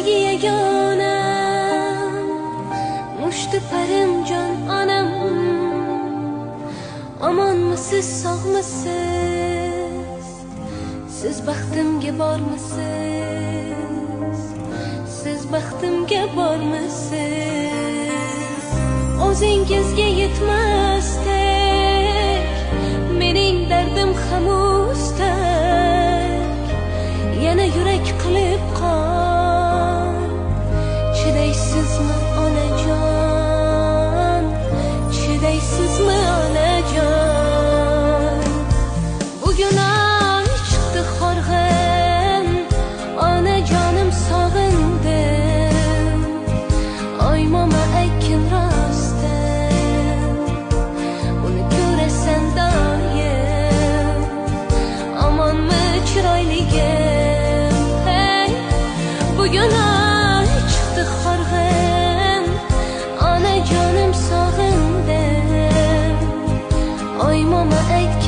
sizga yagonam, mushti parim jon onam. Omonmisiz, sog'misiz? Siz baxtimga bormisiz? Siz baxtimga bormisiz? O'zingizga yetmasdek mening dardim hamusdak, yana yurak qilib qon. Chidaysizmi onajon? Chidaysizmi onajon? Bugun oy chiqdi horg'in, onajonim sog'indim. Oy mama aytgin rostdan, uni ko'rasan doim. Omonmi chiroyligim? Hey, bugun oy chiqdi horg'in, onajonim sog'indim. Oy mama aytgin